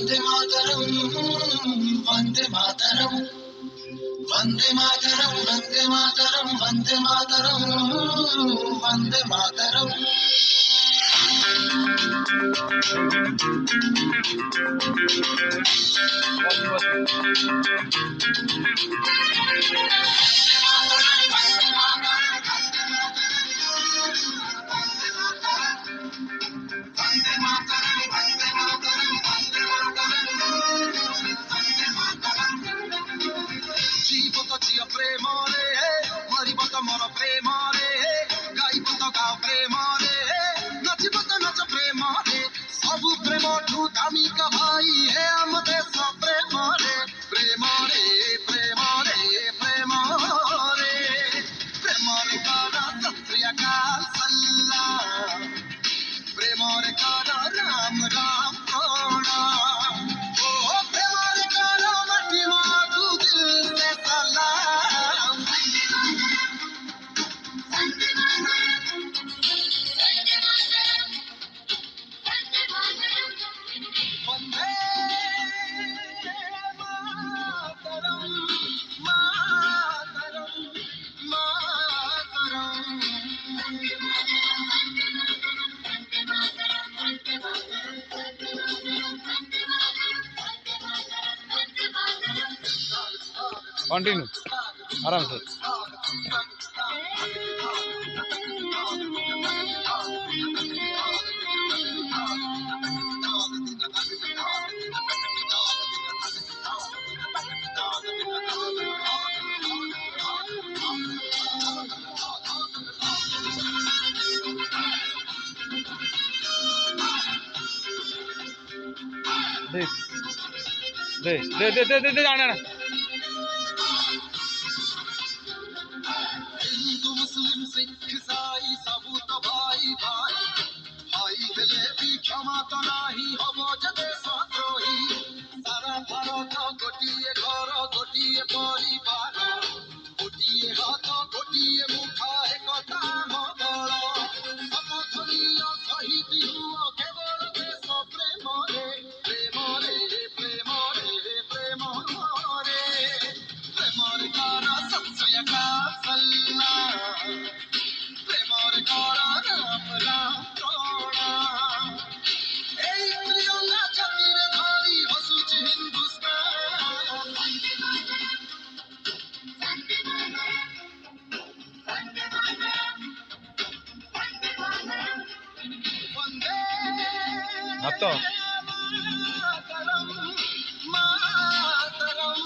वंदे मातरम वंदे मातरम वंदे मातरम वंदे मातरम वंदे मातरम वंदे मातरम जीवत जिय प्रेम रे मरिबत मर प्रेम रे गाइबत गा प्रेम रे नचिबत नच प्रेम रे सबु प्रेम ठू दामिका भाई हे आम देश प्रेम रे प्रेम रे प्रेम रे प्रेम रे प्रेम रे कारा सत श्री अकाल सल्ला प्रेम रे कारा राम राम प्रणाम ओ प्रेम रे कारा मटी मागु दिल से सलाम वंदे मातरम मातरम कंटिन्यू आराम से दे दे दे दे दे जाने ना हिंदू मुस्लिम सिख ईसाई सबू तो भाई भाई भाई हेले भी क्षमा तो नाही हबो जदे सद्रोही सारा भारत गोटिए घर गोटिए परिवार गोटिए हाथ गोटिए मुठा एकता मबल समर्थनीय शहीद हुओ केवल देश प्रेम रे प्रेम रे प्रेम रे प्रेम रे प्रेम रे कारा सत श्री अकाल सल्ला प्रेम रे कारा राम राम प्रणाम এই ত্রিরঙ্গা জাতিরে ধরি হসুছি হিন্দুস্তান वंदे अब तो मातरम मातरम